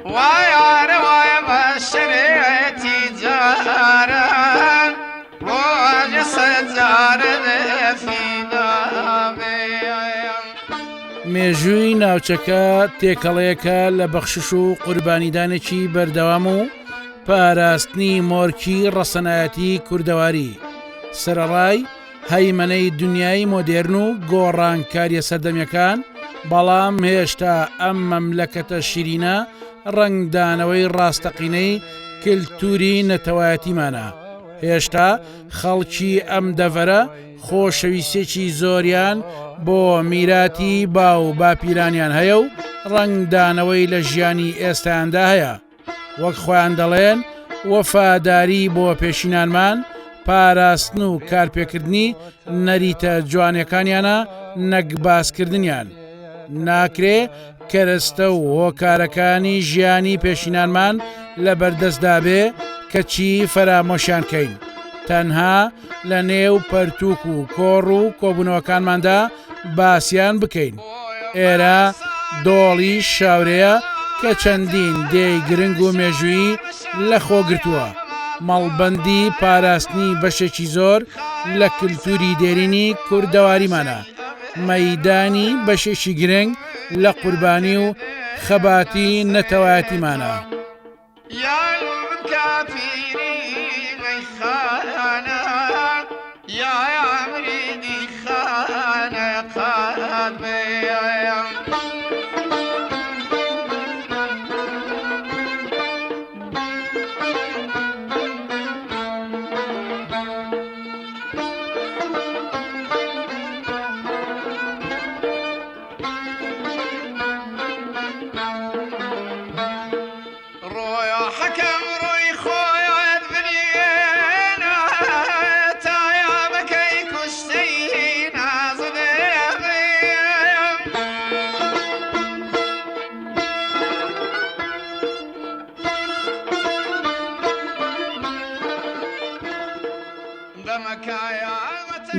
ويا رواية بشريتي جارا وجسد جارا في مێژووی ناوچەکە تێکەڵەیەکە لە بەخشش و قوربانیدانێکی بەردەوام و پاراستنی مۆرکی ڕەسەنایەتی کوردەواری سەرەڕای هەیمەنەی دنیای مۆدێرن و گۆڕانکاریە سەردەمیەکان بەڵام هێشتا ئەم مەملەکەتە شیرینە ڕەنگدانەوەی ڕاستەقینەی کللتوری نەتەوایەتیمانە هێشتا خەڵکی ئەم دەڤەرە خۆشەویستێکی زۆریان بۆ میراتی باو باپیرانیان هەیە و ڕەنگدانەوەی لە ژیانی ئێستایاندا هەیە وەک خۆیان دەڵێن وەفاداری بۆ پێشینانمان پاراستن و کارپێکردنی نەریتە جوانەکانیانە نەک باسکردنیان ناکرێ کەرەستە و هۆکارەکانی ژیانی پێشینانمان لە بەردەستدا بێ کەچی فەرامۆشیانکەین تەنها لە نێو پەرتووک و کۆڕ و کۆبوونەوەکانماندا باسییان بکەین ئێرە دۆڵی شاورەیە کە چەندین دێی گرنگ و مێژووی لە خۆگرتووە مەڵبەندی پاراستنی بەشێکی زۆر لە کللتوری دێرینی کوردەواریمانە مەیدانی بەشێکی گرنگ لە قوربانی و خەباتی نەتەوایەتیمانە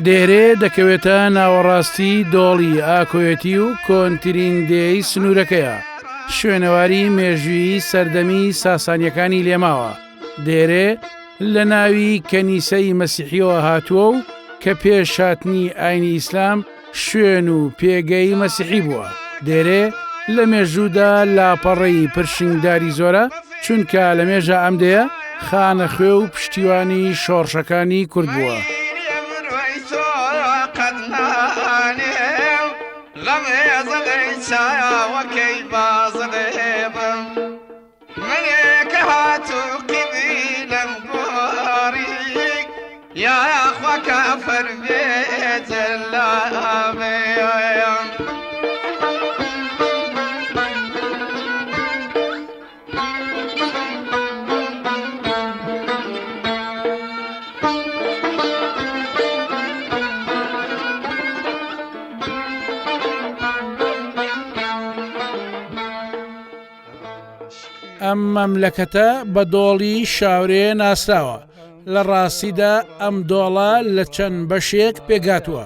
دێرێ دەکەوێتە ناوەڕاستی دۆڵی ئاکۆیەتی و کۆنترینگدەی سنوورەکەیە شوێنەواری مێژووی سەردەمی ساسانیەکانی لێماوە دێرێ لە ناوی کەنیسەی مەسیحیەوە هاتووە و کە پێش هاتنی ئاینی ئیسلام شوێن و پێگەی مەسیحی بووە دێرێ لە مێژوودا لاپەڕەی پرشنگداری زۆرە چونکە لە مێژە ئەمدەیە خانەخوێ و پشتیوانی شۆڕشەکانی کورد بووە وكي بازغيبا منك هاتو قبيلا بوريك يا اخوة كافر بيت الله ئەم مەملەکەتە بە دۆڵی شاورێ ناسراوە لە ڕاستیدا ئەم دۆڵە لە چەند بەشێک پێگاتووە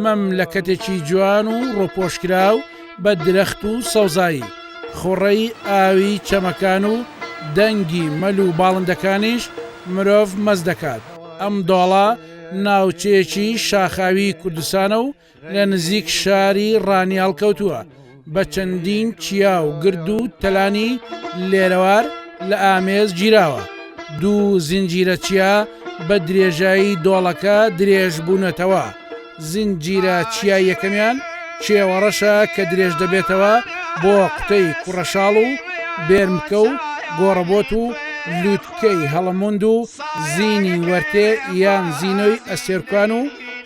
مەملەکەتێکی جوان و ڕۆپۆشکراو بە درەخت و سەوزایی خوڕەی ئاوی چەمەکان و دەنگی مەل و باڵندەکانیش مرۆڤ مەز دەکات ئەم دۆڵە ناوچەیەکی شاخاوی کوردستانە و لە نزیک شاری ڕانیال کەوتووە بە چەندین چیا و گرد و تەلانی لێرەوار لە ئامێز گیراوە دوو زنجیرە چیا بە درێژایی دۆڵەکە درێژ بوونەتەوە زنجیرە چیای یەکەمیان چێوەڕەشە کە درێژ دەبێتەوە بۆ قوتەی کوڕەشاڵ و بێرمکە و گۆڕەبۆت و لووتکەی هەڵەموند و زینی وەرتێ یان زینۆی ئەسێرکان و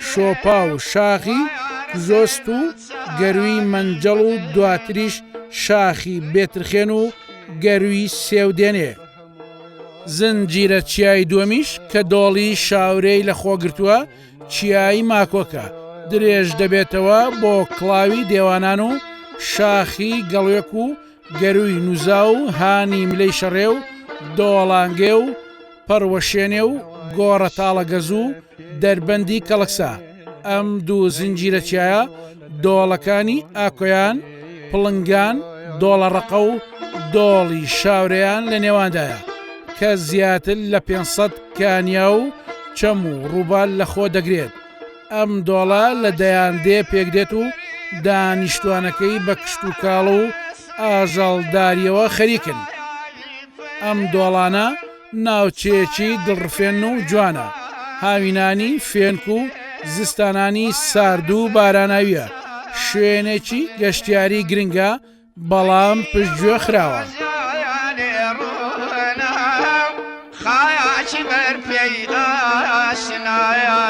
شۆپا و شاخی زۆست و گەروی مەنجەڵ و دواتریش شاخی بێترخێن و گەروی سێودێنێ زنجیرە چیای دووەمیش کە دۆڵی شاورەی لە خۆگرتووە چیایی ماکۆکە درێژ دەبێتەوە بۆ کڵاوی دێوانان و شاخی گەڵوێک و گەروی نووزا و هانی ملەی شەڕێ و دۆڵانگێ و پەڕوەشێنێ و گۆڕە تاڵەگەز و دەربەندی کەڵەکسا ئەم دوو زنجیرە چیایە دۆڵەکانی ئاکۆیان پڵنگان دۆڵەڕقە و دۆڵی شاورەیان لە نێواندایە کە زیاتر لە 500 کانیا و چەم و ڕووبال لەخۆ دەگرێت. ئەم دۆڵە لە دەیاندێ پێکدێت و دانیشتوانەکەی بە کشت و کاڵ و ئاژەڵداریەوە خەریکن. ئەم دۆڵانە ناوچەیەکی دڵڕفێن و جوانە، هاوینانی فێنک و زستانانی سارد و باراناویە، شوێنێکی گەشتیاری گرنگە بەڵام پشتگوێ خراوە. خایاکی بەرپێی ئاشنایە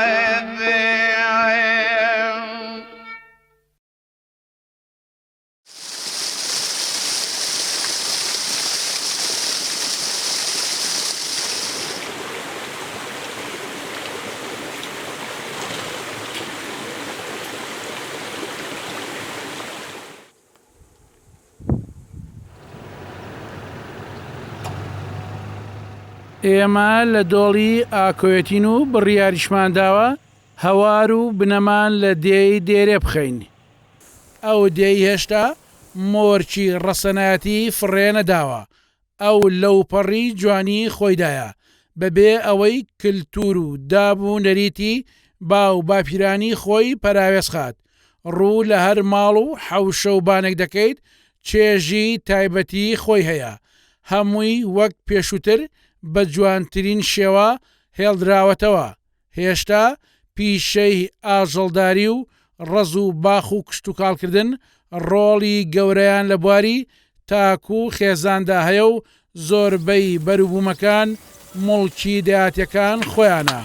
ئێمە لە دۆڵی ئاکۆیەتین و بڕیاریشمانداوە هەوار و بنەمان لە دێی دێرێ بخەین. ئەو دێی هێشتا مۆرچی ڕەسەنایەتی فڕێ نەداوە، ئەو لەوپەڕی جوانی خۆیدایە بەبێ ئەوەی کلتور و داب و نەریتی باو باپیرانی خۆی پەراوێزخات. ڕوو لە هەر ماڵ و حەوشە و بانێک دەکەیت چێژی تایبەتی خۆی هەیە، هەمووی وەک پێشووتر بە جوانترین شێوە هێڵدراوەتەوە. هێشتا پیشەی ئاژەڵداری و ڕەز و باخ و کشت و کاڵکردن ڕۆڵی گەورەیان لە بواری تاکو و خێزاندا هەیە و زۆربەی بەروبوومەکان موڵکی دەهاتیەکان خۆیانە.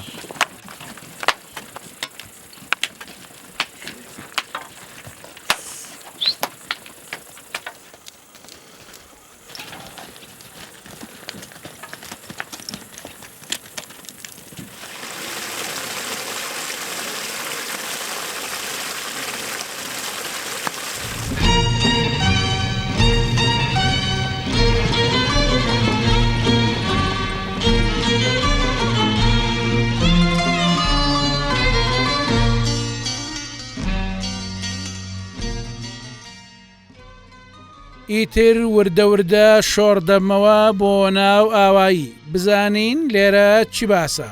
ئیتر وردە شۆڕدەمەوە بۆ ناو ئاوایی بزانین لێرە چی باسە.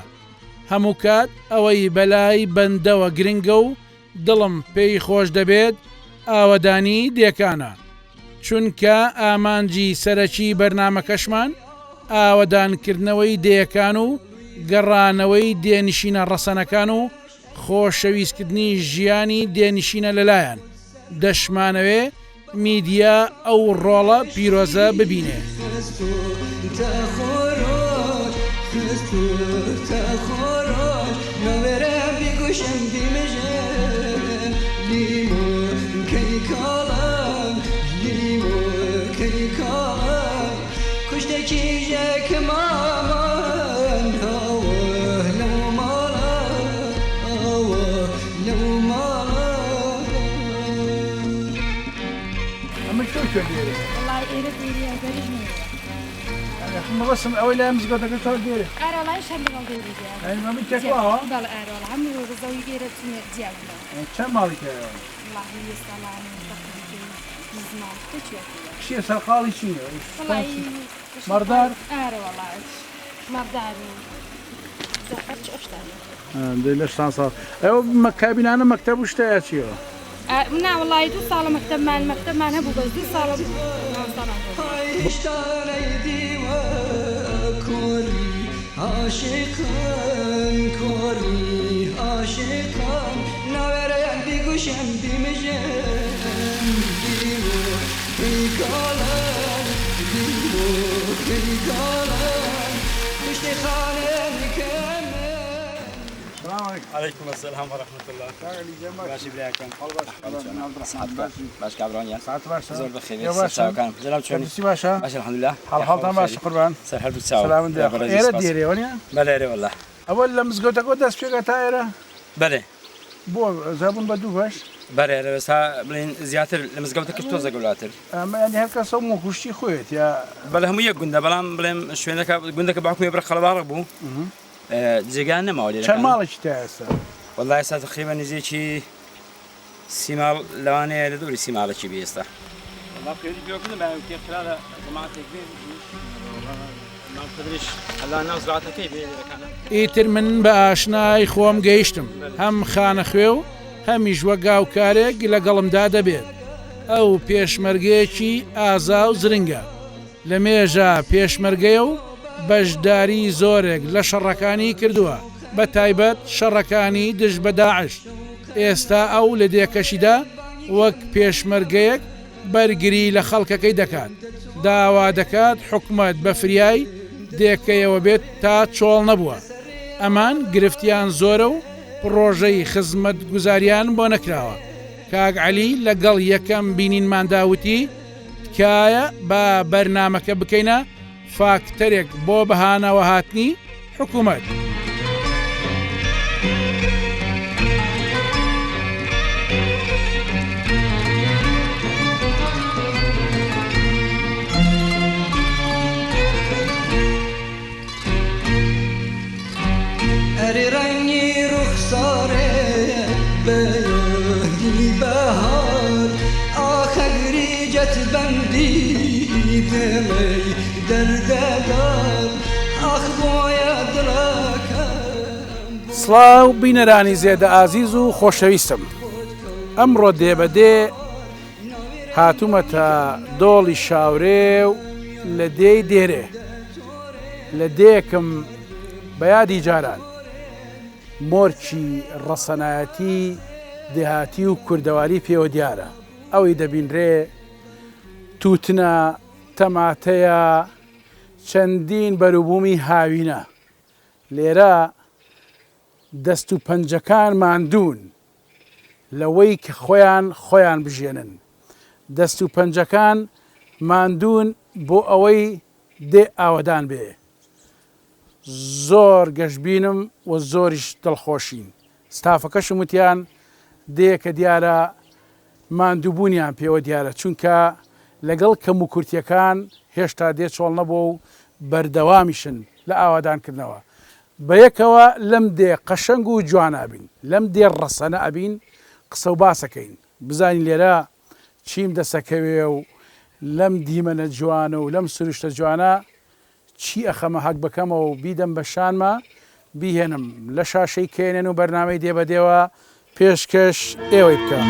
هەموو کات ئەوەی بەلای بەندەوە گرنگە و دڵم پێی خۆش دەبێت ئاوەدانی دێکانە، چونکە ئامانجی سەرەکی بەرنامەکەشمان ئاوەدانکردنەوەی دێیەکان و گەڕانەوەی دێنشینە ڕەسەنەکان و خۆشەویستکردنی ژیانی دێنشینە لەلایەن دەشمانەوێ میدیا ئەو ڕۆڵە پیرۆزە ببینێ. بەسم ئەوەی لای مزگەوتەکە تۆ دێرێ ئارۆڵای شەر لەگەڵ دێریجا ئەمەمی تێکڵاوە بەڵ ئارۆڵ هەموو ڕزەوی گێرە جیاوە چەند ماڵی کەوە والله ئێستاڵان زمان چییە سەرقاڵی چییە؟ مەردار؟ ئارە وەڵات مەردار زەفەر چ ئەشتانە دەی لە شتان ساڵ ئەوە کابینانە مەکتەب و شتەیە چیەوە؟ نا وڵی 2 ساڵە مەکتەبمان هەبوو بەس 2 ساڵە عاشقان کوری عاشقان نوره بیگوشم بیمجم بیمو بیگالان بیمو بیگالان مشت خانه نکمه. السلام عليكم السلام ورحمة الله. باشي بلاكم. باش كابرون ساعات باشا. زور بخير. ساعة كان. جلاب شوني. باشا. باشا الحمد لله. حال باشا قربان. سهل بتساوي. سلام عليكم. إيرة ديري ونيا. بلا والله. أول لما زقوتك وداس في قطايرة. بله. بو زابون بدو باش. بله بس ها بلين زياتر لما زقوتك كتوز زقولاتر. يعني هيك صومو كوشتي خويت يا. بله هم يقولنا بلام بلين شوينك قلنا بحكم يبرق خلبارك بو. جيجان ما ولي. شو مالك تاسا؟ والله ساعة تقريبا نزيد شيء سيمال لواني لدوري سيمال شيء بيستا. لا خيري بيوكل ما يمكن خلال جماعة كبير ما قدرش هلا الناس زرعتها كيف ئیتر من بە ئاشنای خۆم گەیشتم هەم خانەخوێ و هەمیش وە گاوکارێک لەگەڵمدا دەبێت ئەو پێشمەرگەیەکی ئازا و زرنگە لە مێژە پێشمەرگەیە و بەشداری زۆرێک لە شەڕەکانی کردووە بە تایبەت شەڕەکانی دژ بە داعش ئێستا ئەو لە دێکەشیدا وەک پێشمەرگەیەک بەرگری لە خەڵکەکەی دەکات داوا دەکات حکومەت بە فریای دێکەیەوە بێت تا چۆڵ نەبووە ئەمان گرفتیان زۆرە و ڕۆژەی خزمەت گوزاریان بۆ نەکراوە کاک عەلی لەگەڵ یەکەم بینینمانداوتی تکایە بە بەرنامەکە بکەینە فاکتەرێک بۆ بەهانەوە هاتنی حکومەت هەری ڕەنگی ڕوخسارێ بەیەهی بەهار ئاخەگری جەتبەندی دڵی دەردەدار ئاخ بۆیە دڵەکەم سڵاو بینەرانی زێدە ئازیز و خۆشەویستم ئەمڕۆ دێبەدێ هاتوومەتە دۆڵی شاورێ و لە دێی دێرێ لە دێکم بەیادی جاران مۆرچی ڕەسەنایەتی دێهاتی و کوردەواری پێوە دیارە ئەوەی دەبینرێ تووتنە تەماتەیە چەندین بەروبوومی هاوینە لێرە دەست و پەنجەکان ماندوون لەوەی کە خۆیان بژێنن دەست و پەنجەکان ماندوون بۆ ئەوەی دێ ئاوەدان بێ زۆر گەشتبینم و زۆریش دڵخۆشین ستافەکەشم وتیان دێکە دیارە ماندووبوونیان پێوە دیارە چونکە لەگەڵ کەم و کورتیەکان هێشتا دێ چۆڵ نەبووە و بەردەوامیشن لە ئاوادانکردنەوە بەیەکەوە لەم دێ قەشەنگ و جوانابین لەم دێ ڕەسەنە ئەبین قسە و باسەکەین بزانین لێرە چیم دەسەکەوێ و لەم دیمەنە جوانە و لەم سروشتە جوانە چی ئەخەمە هەک بکەمەوە و بیدەم بە شانمە بیهێنم لە شاشەی کێنێن و بەرنامەی دێبەدێوە پێشکەش ئێوەی بکە.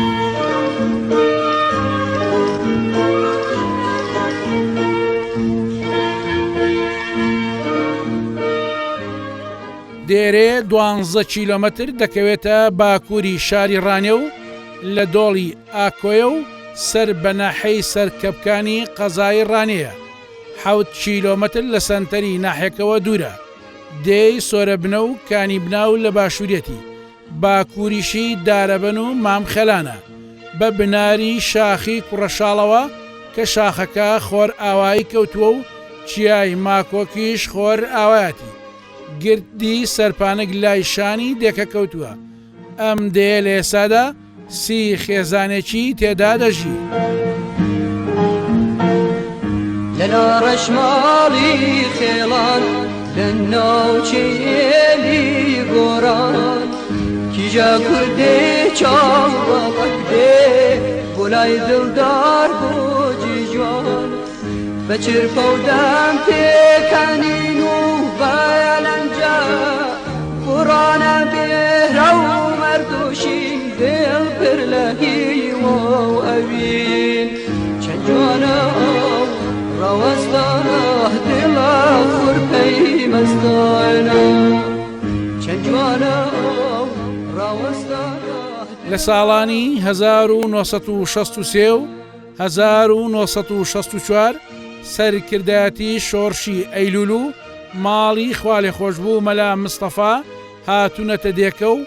دێرێ 12 کیلۆمەتر دەکەوێتە باکووری شاری ڕانێ و لە دۆڵی ئاکۆیە و سەر بەناحەی سەرکەبکانی قەزای ڕانەیە 7 کیلۆمەتر لە سەنتەری ناحێکەوە دوورە دێی سۆرەبنە و کانی بناو لە باشوورەتی باکووریشی دارەبەن و مامخەلانە بە بناری شاخی کوڕەشاڵەوە کە شاخەکە خۆر ئاوایی کەوتووە و چیای ماکۆکیش خۆر ئاوایەتی گردی سەرپانک لای شانی دێکە کەوتووە ئەم دێ لە ئێسادا 30 خێزانێکی تێدا دەژی لەنا ڕەشماڵی خێڵان لە ناوچێلی گۆران کیژە کوردێ چاوەڵک دێ بۆ لای دڵدار بۆجی جوان بە چرپە و دەم پێکەنین و بەلەنجە قوڕانە بێرە و مەردوشی دڵ پر لە هیوە و ئەوین چەند جوانە ڕەوەستانە دڵە خوڕپەی مەستانە چەند جوانە ڕەوەستانە لە ساڵانی 1963 و 1964 سەرکردایەتی شۆڕشی ئەیلول و ماڵی خوالێ خۆشببوو مەلا مستەفا هاتوونەتە دێکە و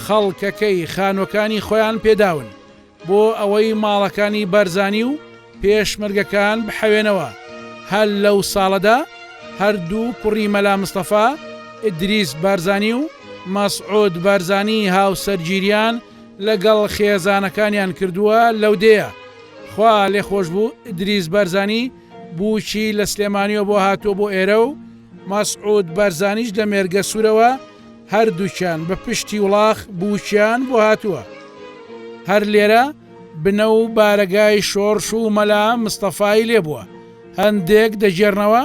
خەڵکەکەی خانوەکانی خۆیان پێداون بۆ ئەوەی ماڵەکانی بەرزانی و پێشمەرگەکان بحەوێنەوە هەر لەو ساڵەدا هەردوو کوڕی مەلا مستەفا ئیدریس بارزانی و مەسعود بارزانی هاوسەرگیریان لەگەڵ خێزانەکانیان کردووە لەو دێیە خوا لێ خۆش بوو ئیدریس بارزانی بووکی لە سلێمانیەوە بۆ هاتووە بۆ ئێرە و مەسعود بارزانیش لە مێرگە سوورەوە هەردووکیان بە پشتی وڵاخ بووکیان بۆ هاتووە هەر لێرە بنە و بارەگای شۆڕش و مەلا مستەفای لێبووە هەندێک دەجێرنەوە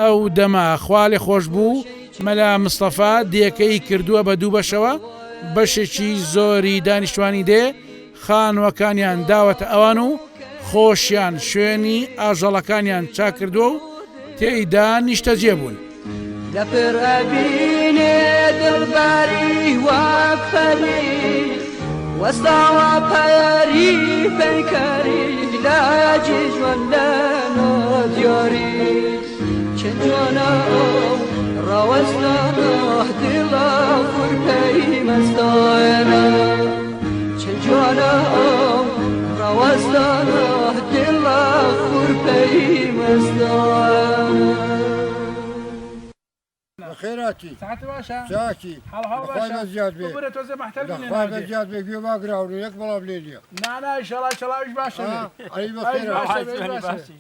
ئەو دەما خوا لێ خۆش بوو مەلا مستەفا دیەکەی کردووە بە دوو بەشەوە بەشێکی زۆری دانیشتوانی دێ خانوەکانیان داوەتە ئەوان و خۆشیان شوێنی ئاژەڵەکانیان چاکردووە و تێیدا نیشتەجێ بوون لەپڕ ئەبینێ دڵباری وەکفەری وەستاوە پەیاری پەیکەری لاجی جوان لە نۆدیۆری چەند جوانە ڕەوەستانە دڵە خوورپەی مەستانە چەند جوانە ڕەوەستانە دڵە خوورپەی مەستانە خيراتي ساعت باشە ساكي هەڵ خواهي زياد بيه بێ تۆزە مەحتەل خواهي زياد بيه قيو باقراوني يقبل بليليا نانای شەڵاویش باشە علي بخير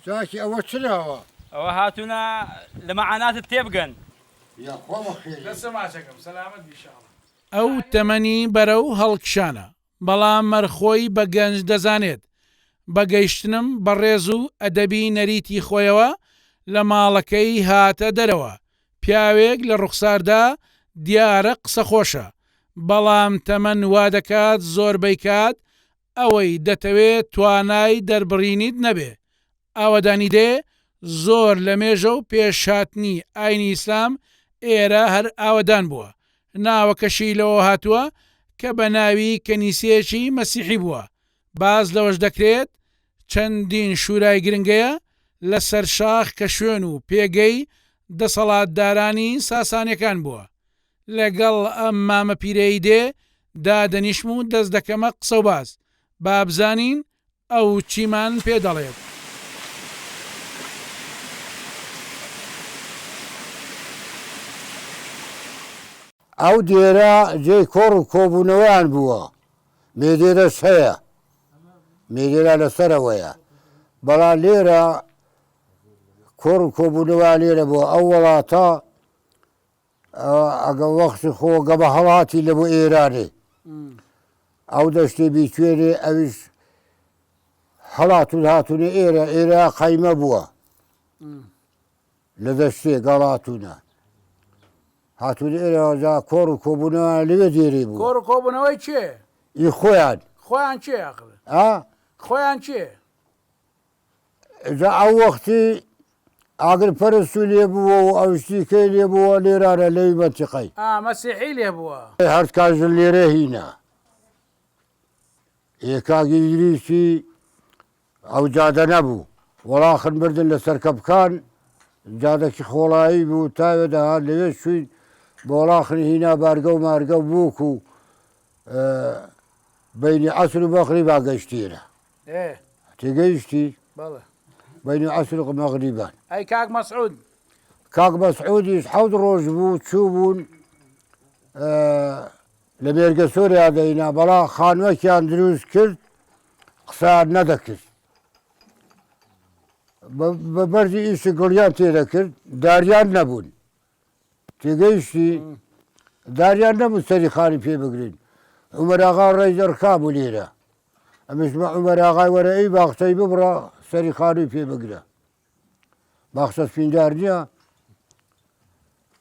ساكي أول سنة هو ئەوە هاتوونە لە مەعاناتت تێبگەن يا خوا بخير سەماچەکەم سەلامەت بیشاڵە ئەو تەمەنی بەرەو هەڵکشانە بەڵام مەرخۆی بە گەنج دەزانێت بەگەیشتنم بەڕێز و ئەدەبی نەریتی خۆیەوە لە ماڵەکەی هاتە دەرەوە پیاوێک لە ڕوخساردا دیارە قسە خۆشە بەڵام تەمەن وا دەکات زۆربەی کات ئەوەی دەتەوێت توانای دەربڕینیت نەبێ ئاوەدانی دێ زۆر لە مێژە و پێشهاتنی ئاینی ئیسلام ئێرە هەر ئاوەدان بووە ناوەکەشی لەوە هاتووە کە بە ناوی کەنیسەیەکی مەسیحی بووە باز لەوەش دەکرێت چەندین شورای گرنگەیە لەسەر شاخ کە شوێن و پێگەی دەسەڵاتدارانی ساسانیەکان بووە لەگەڵ ئەم مامە پیرەی دێ دادەنیشم و دەست دەکەمە قسە و باز بابزانین ئەو چیمان پێ دەڵێت ئەو دێرە جێی کۆڕ و کۆبوونەوەیان بووە مێدێرەش هەیە مێدێرە لەسەرەوەیە بەڵام لێرە کۆڕ و کۆبوونەوە لێرە بووە ئەو وڵاتە ئەگە وەختی خۆگە بە هەڵاتی لە بۆ ئێرانێ ئەو دەشتێ بیتوێنێ ئەویش هەڵاتون هاتوونە ئێرە ئێرە قەیمە بووە لە دەشتێ گەڵاتونە هاتوونە ئێرەجا کۆڕ و کۆبوونەوە لەوێ دێرێ بوو کۆڕ و کۆبوونەوەی چێ ئی خۆیان خۆیان چێ عەقڵ خۆیان چێ جا ئەو وەختی ئاگر پەرستو لێ بووە و ئەوشتیکەی لێ بووە لێرانە لەوی مەنتیقەی مەسیحی لێ بووە هەر کاژن لێرە هینە ئێکاگی ئیدریسی ئەو جادە نەبوو وەڵاخن بردن لە سەرکەبکان جادەکی خۆڵایی بوو تاوێ دەهات لەوێ شووین بە وەڵاخنی هینا بارگە و مارگە بووک و بەینی عەسر و مەغریب گەیشتێنە تێگەیشتی بەینی عەسر و مەغریبان ئەی کاک مەسعود کاک مەسعودیش حەوت ڕۆژ بوو چوو بوون لە مێرگە سۆریا دەینا بەڵام خانوەکیان دروست کرد قسەیان نەدەکرد بە بەردی ئیشی گڵیان تێدەکرد داریان نەبوون تێگەیشتی داریان نەبوو سەری خانی پێ بگرین عومەر ئاغا ڕێی دەرکا بوو لێرە ئەمەشمە عومەر ئاغای وەرە ئەی باخچەی ببڕە سەری خانووی پێ بگرە باخچە سپیندار نییە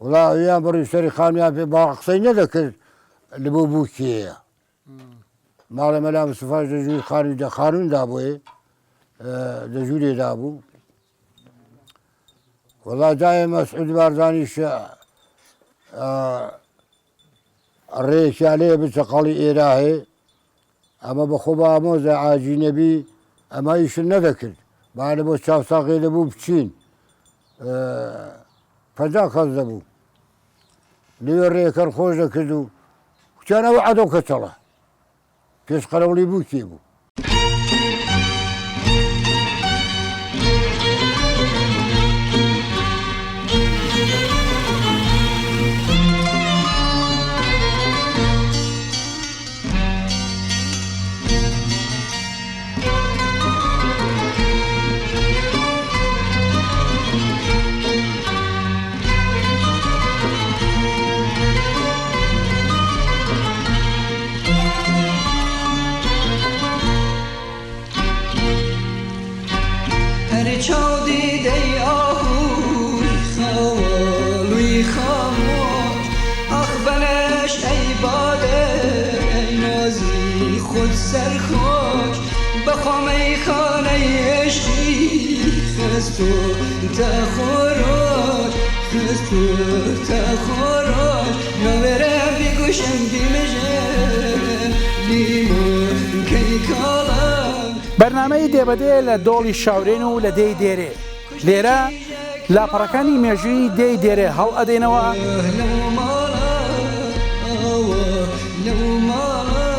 وڵا ئەویان بڕی سەری خانویان پێ با قسەی نەدەکرد لە بۆ بوو کێیە ماڵە مەلا مستەفاش دەژووری خانووی خانووندا بووێ دەژوورێدا بوو وەڵا جایە مەسعود بارزانیش ڕێکیان لێ بچە قەڵی ئێرا هەیە ئەمە بەخۆ بە ئامۆزە ئاجینەبی ئەمە ئیشن نەدەکرد با لە بۆ چاوساقێ دەبوو بچین 50 کەس دەبوو لێوێ ڕێکەر خۆش دەکرد و کوچیانەوە عەدۆ کەچەڵە پێش قەرەوڵی بوو کێ بوو سرخوش بخوامي خانه عشقی خستو تخوروش خستو تخوروش نورم بگوشم بیمجه لیمون کی کالم بەرنامەی دێبەدێ لە دۆڵی شاورێن و لە دەی دێرێ لێرە لاپەڕەکانی مێژووی دەی دێرێ هەڵ ئەدێنەوە لو مالا لو مالا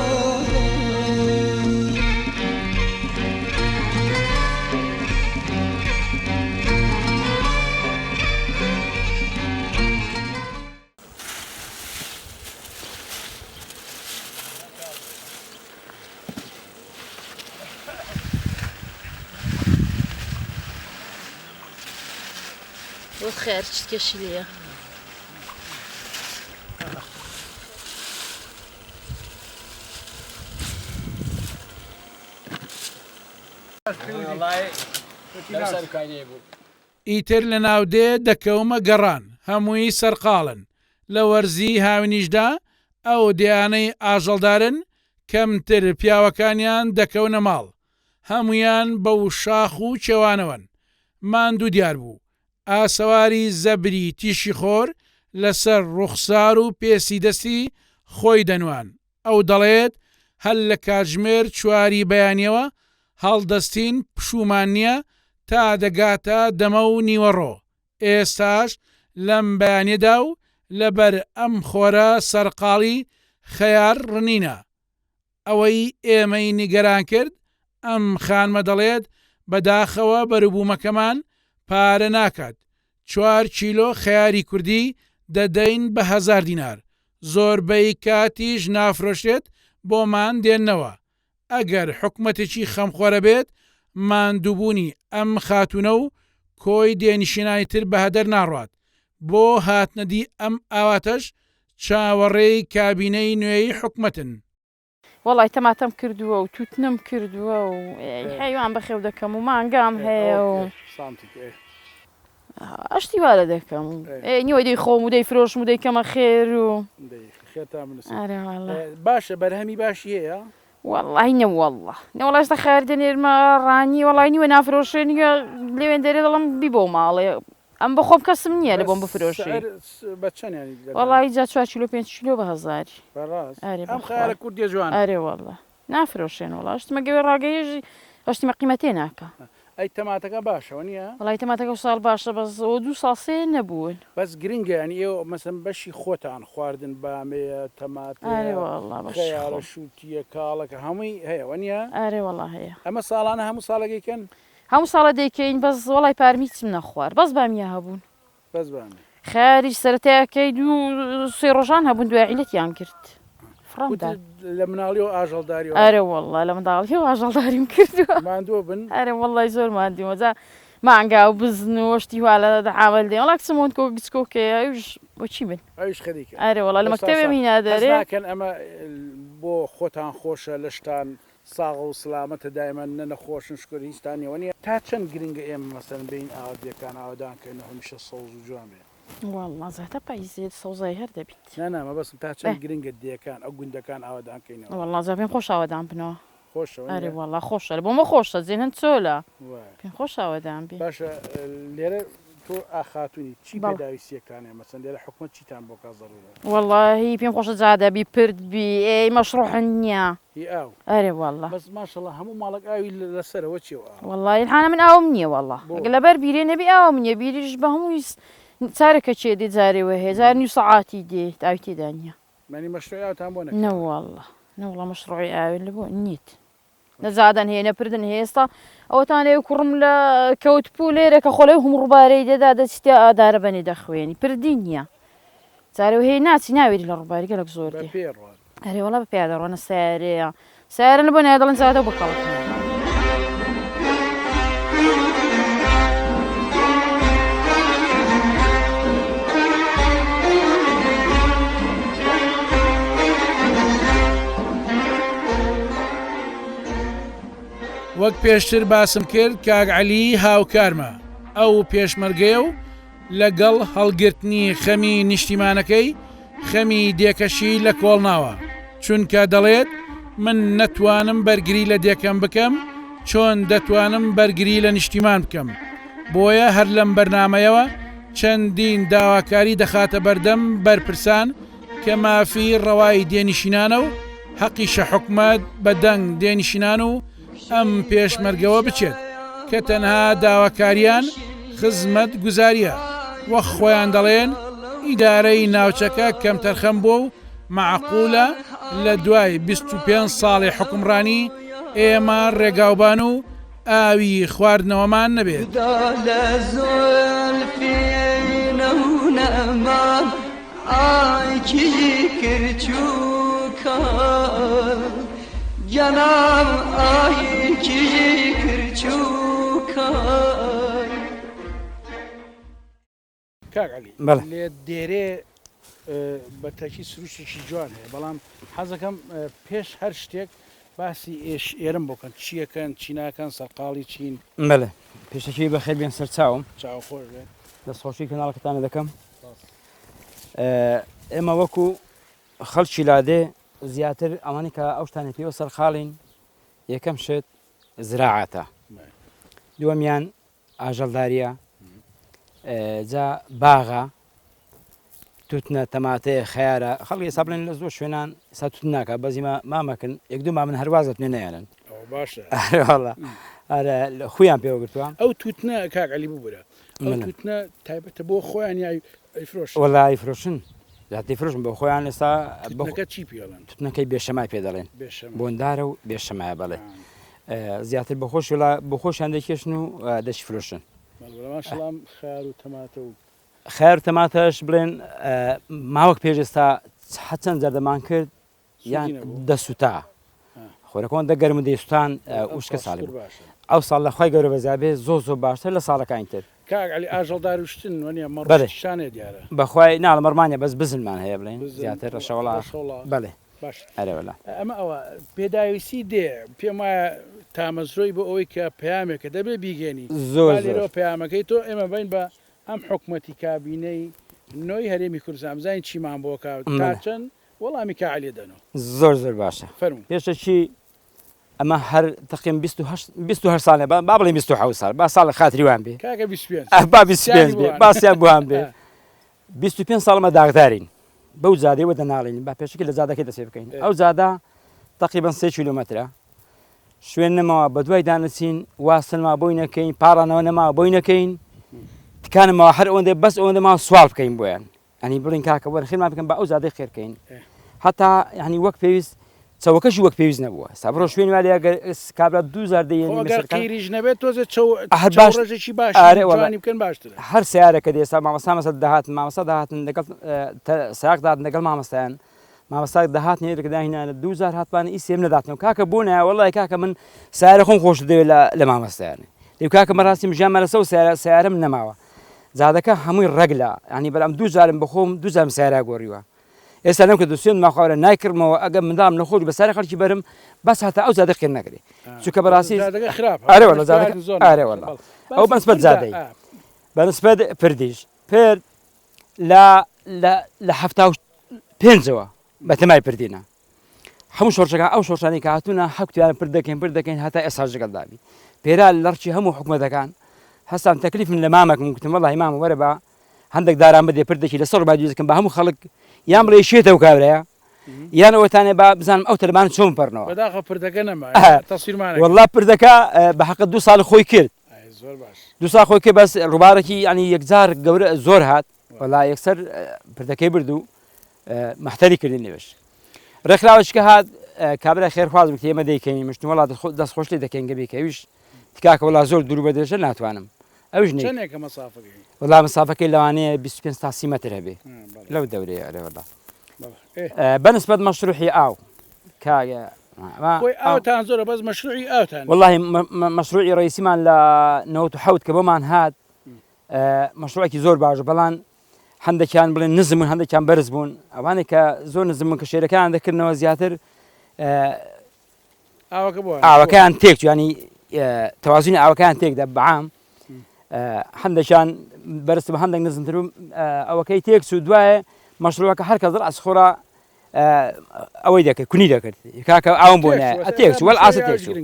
والخير تشتكشي ليا ئیتر لە ناودێ دەکەومە گەڕان هەمووی سەرقاڵن لە وەرزی هاوینیشدا ئەو دیانەی ئاژەڵدارن کەمتر پیاوەکانیان دەکەونە ماڵ هەمویان بەو شاخ و چێوانەوەن ماندوو دیار بوو ئاسەواری زەبری تیشی خۆر لەسەر ڕوخسار و پێسی دەستی خۆی دەنوان ئەو دەڵێت هەل لە کاتژمێر چواری بەیانیەوە هەڵدەستین پشومان نییە تا دەگاتە دەمە و نیوەڕۆ ئێستاش لەم بەیانێدا و لەبەر ئەم خۆرە سەرقاڵی خەیار ڕنینە ئەوەی ئێمەی نیگەران کرد ئەم خانمە دەڵێت بەداخەوە بەروبوومەکەمان پارە ناکات 4 کیلۆ خەیاری کوردی دەدەین بە 1000 دینار زۆربەی کاتیش نافرۆشێت بۆمان دێننەوە ئەگەر حکومەتێکی خەمخۆرە بێت ماندووبوونی ئەم خاتونە و کۆی دێنشینانی تر بە هەدەر ناڕوات بۆ هاتنەدی ئەم ئاواتەش چاوەڕێی کابینەی نوێی حکومەتن والله تەماتەم کردووە و تووتنم کردووە و حیوان بەخێو دەکەم و مانگام هەیە و ئەشتی وارە دەکەم نیوەی دەی خۆم و دەی فرۆشم و دەیکەمە خێر و باشە بەرهەمی باشی هەیە والله نەوەڵڵە نەوەڵاستا خار دەنێرمە ڕانی وڵای نیوە نافرۆشێ نیە لێوێن دەرێ دەڵم بی بۆ ماڵێ ئەم بە خۆم کەسم نییە لە بۆم بفرۆشێ وڵی جا 4 کیلۆ 5 کیلۆ بە 1000 ئەرێ وەڵە نافرۆشێن وڵا شتمەگەوێ ڕاگەیژی هەشتمە قیمەتێ ناکە ئەی تەماتەکە باشەوە نیە وڵی تەماتەکە ساڵ باشە بەس 2 ساڵسێ نەبوون بەس گرنگە ینی ئێوە مەسم بەشی خۆتان خواردن بامەیە تەماتە شووتیە کاڵەکە هەمووی هەیەوە نیە ئارێ وڵا هەیە ئەمە ساڵانە هەموو ساڵەکەیکەن هەموو ساڵە دەیکەین بەس وڵی پارمیچم نەخوار بەس بامیە هەبوون بەس بامی خاریش سەرەتایەکەی 2-3 ڕۆژان هەبوون دوای عیلەتیان کرد لە مناڵی و ئاژەڵداری ئەرێ وەڵا لە منداڵی و ئاژەڵداریم کردووە ماندووە بن ئەرێ وەڵی زۆر مادیوەجا مانگا و بزن و شتی هوالە دەعاول دێ وڵا کچمۆن کۆ گچکۆکەیە ئەوش بۆچی بن ئەوش خەریکە ئەرێ وەڵا لە مەکتەبێ مینا دەرێکەن ئەمە بۆ خۆتان خۆشە لە شتان ساغ و سلامەتە دایمەن نەخۆشن شکر هیچستانیەوە نیە تا چەند گرنگە ئێمە مەسەن بین ئاودیەکان ئاودانکەن هەمیشە سەوز و جوان بێ والله زاتە پایزێت سەوزای هەر دەبیت نامە بەسم تا چەند گرنگە دیەکان ئەو گوندەکان ئاوادانکەینەوە والله زە پێم خۆش ئاوادان بنەوە خۆشەوە ئەرێ والله خۆشە لە بۆمە خۆشە جێنن چۆلە پێم خۆش ئاوادان بێ باشە لێرە تۆ ئاخاتونی چی پێداویستیەکانێ مەسەن لێرە حکومەت چیتان بۆ کا زەڕورە والله پێم خۆشە جادەبی پردبی ئێ مەشڕوحن نییە ئاو ئەرێ والله بەس ماشەڵڵا هەموو ماڵک ئاوی لەسەرەوە چێوە والله الحانە من ئاوم نییە والله لەبەر بیرێ نەبی ئاوم نییە بیریش بە هەمووی چارەکە چێ دێ جارێوە هەیە جار نی سەعاتی دێت ئاوی تێدا نییە مەنی مەشروعی ئاوتان بۆ نەوەڵڵە نەوڵە مەشڕوعی ئاوێن لە بۆ نیت نەزادان هەیە نەپردن هێستا ئەوەتان لێ کوڕم لە کەوتپوو لێرە کە خۆڵی هەموو ڕووبارەی دەدا دەچتە ئادارە بەنێ دەخوێنی پردی نییە جارەوە هەیە ناچی ناوێری لە ڕووباری گەلک زۆر دێ ئەرێ وەڵا بە پیادەڕۆنە سارەیە سارە لە بۆ نایە دەڵێن زادە بکەڵ وەک پێشتر باسم کرد کاک عەلی هاوکارمە ئەو پێشمەرگەیە و لەگەڵ هەڵگرتنی خەمی نیشتیمانەکەی خەمی دێکەشی لە کۆڵناوە چونکە دەڵێت من نەتوانم بەرگری لە دێکەم بکەم چۆن دەتوانم بەرگری لە نیشتیمان بکەم. بۆیە هەر لەم بەرنمەیەوە چەندین داواکاری دەخاتە بەردەم بەرپرسان کە مافی ڕەوای دێنشینانە و حەقی شەحکومەت بە دەنگ دێنشینان و ئەم پێشمەرگەوە بچێت کە تەنها داواکاریان خزمەت گوزاریە وەک خۆیان دەڵێن ئیدارەی ناوچەکە کەم تەرخەم بووە و معقولە لە دوای 25 ساڵی حکومڕانی ئێمە ڕێگاوبان و ئاوی خواردنەوەمان نەبێت. کاکعلی لێ دێرێ بە تاکی سروشتێکی جوان هەیە بەڵام حەزەکەم پێش هەر شتێک باسی ئێرم بۆکەن چیەکەن چی ناکەن سەرقاڵی چین. بەڵێ پێشەکەی بەخێر بێن سەرچاوم چاوخۆش بێت دەستخۆشی کەناڵەکەتانە دەکەم. ئێمە وەکو خەڵکی لادێ زیاتر ئەوانی کە ئەو شتانی پێوە سەرخاڵین یەکەم شت زراعەتە، دووەمیان ئاژەڵداریە، جا باغە، توتنە تەماتەیە خەیارە. خەڵکی ئێستا بڵێن لە زۆر شوێنان ئێستا توت ناکە بەزی مامەکن یەک دوو من هەروازت نوێ نەیانن. باشە خویان پێوە گرتووە. ئەو توتنە کاکعلی ببوورە ئەو توتنە تایبەتە بۆ خۆیان یای ئەیفرۆشن؟ وەڵای فرۆشن زیاتر فرۆشن بۆ خۆیان. ئێستا توتنەکە چی پێڵێن؟ توتنەکەی بێشەمای پێ دەڵێن، بۆندارە و بێشەمایە. بەڵێ زیاتر بە خۆشیان دەکێشن و دەشی فرۆشن. ماشەڵام خیار و تەماتە و خەیار و تەماتەش بڵێن ماوەک پێش ئێستا چەند جەردەمان کرد یان دەسووتا خۆرەکەۆن دەگەرم و دەیسووتان وشکە ساڵی ئەو ساڵ لە خۆی گەورە بەزیابێ زۆر باشتر لە ساڵەکانی تر. کاکعلی ئاژەڵدار وشتن وەنیە مەڕشانێ دیارە بەخوای ناڵ مەرمانە بەس بزنمان هەیە بڵێن زیاتر لە شەوڵا. بەڵێ ئەرەوەلا ئەمە ئەوە پێداویستی دێ پێم وایە تامەزرۆی بۆ ئەوەی کە پەیامێکە دەبێ بیگەێنی زۆر پەیامەکەی تۆ ئێمە بین بە ئەم حکومەتی کابینەی نۆی هەرێمی کوردستان بزانین چیمان بۆ کاوت تا چەند وەڵامی کاعلی دەنەوە. زۆر باشە. پێشەکی ئەمە هەر تقیم 28 ساڵێ با بڵێن 27 ساڵ با ساڵە خاتری وان بێ کاکە 25 با 25 بێ باسییان بوان بێ 25 ساڵمە داغدارین بەو زادەوە دەناڵین با پێشکی لە زادەکەی دەسێ بکەین. ئەو زادا تقریبا 3 کیلومترە شوێن نەماوە بە دوای دانەچین واسنما بۆی نەکەین پاڕانەوە نەماوە بۆی نەکەین تکانمەوە هەر ئەوەندە بەس ئەوەندەما سوال بکەین بۆیان ئەنی بڵین کاکە وەرە خێرمان بکەن بە ئەو زادەی خێرکەین هەتا ینی وەک پێویست چاوەکەشی وەک پێویست نەبووە. سا بڕۆ شوێنی وایە کابرا 2000 دەیێنیریژ نەبێت تۆزە ڕۆژێکی باش بکەن باشتر. هەر سیارەکە دێستا مامەستا مەسە داهاتن مامەستا داهاتن لەگەڵ ساق دادن لەگەڵ مامەستایان مامەستا داهات نێرەکەدا هینانە 2000 هاتوانە ئی سێم نەداتنەوە کاکە بۆ نایە وەڵای کاکە من سیارە خۆم خۆش دەوێت لە مامەستایانێ دەی کاکە مەڕاستی مژیان مەلەسە و سیارەم نەماوە زادەکە هەمووی ڕەگلە ینی بەڵام 2000 بەخۆم 2000 سیارە گۆڕیوە. ئێستا نەم کە دوسێن ماخوارە نایکردمەوە ئەگە منداڵم لە خۆش بەسەری خەڵکی بەرم بەس هەتا ئەو زادە خێر نەکرێ چونکە بەڕاستی ئارێوەڵە ئەو بەنسبەت زادەی بەنسبەت پردیش پێر لە 75ەوە بەتەمای پردینە هەموو شۆرچەکە ئەو شۆرشانی کە هاتوونە حەکتیان پرد دەکەین هەتا ئێستا ژەگەڵدابی پێرا لەڕچی هەموو حکومەتەکان هەستان تەکلیفم لە مامەکەم وتم وەڵی مام وەرە بە هەندێک داران بدێ پردێکی لەسەر بادی دەکەم بە هەموو خەڵک یان بڵێ شێتەوە کابرایە یان ئەوەتانێ بزانم ئەو تەلبان چۆن بەرنەوە بەداخە پردەکە نەما تەسویرمانە وەڵا پردەکە بە حەقە 2 ساڵ خۆی کرد 2 ساڵ خۆی کرد بەس ڕووبارێکی ینی یەکجار گەورە زۆر هات وەڵا یەکسەر پردەکەی برد و مەحتەری کردی نوێش ڕێکخراوەشکە هات کابرا خێرخواز بکە ئێمە دەیکەین مشتم وڵا دەستخۆش لێ دەکەین گەبی کەویش تکاکە وڵا زۆر دوور بەدرێژە ناتوانم ئەوش چەندێکە مەسافەکەی وڵا مەسافەکەی لەوانەیە 25 تا 30 مەتر هەبێ لەو دەورەیە ئەرێوەڵا بەنسبەت مەشروعی ئاو کاگە ئاوتان زۆرە بەس مەشروعی ئاوتان وڵی مەشروعی ڕئیسیمان لە 97 کە بۆمان هات مەشروعێکی زۆر باشە بەڵام هەندێکیان بڵێن نزم بوون هەندێکیان بەرز بوون ئەوانێک کە زۆر نزم بوون کە شێرەکان دەکردنەوە زیاتر ئاوەکەیان تێک ینی تەوازوونی ئاوەکەیان تێکدا بەعام هەندێکیان بەرز بە هەندێک نزمتر ئەوەکەی تێک و دوایە مەشروعەکە هەر کەس ڕاست خۆرا ئەوەی دەکرد کونی دەکرد کاکە ئاوم بۆ نایە ئەتێکچ وەل ئاسە تێکچوو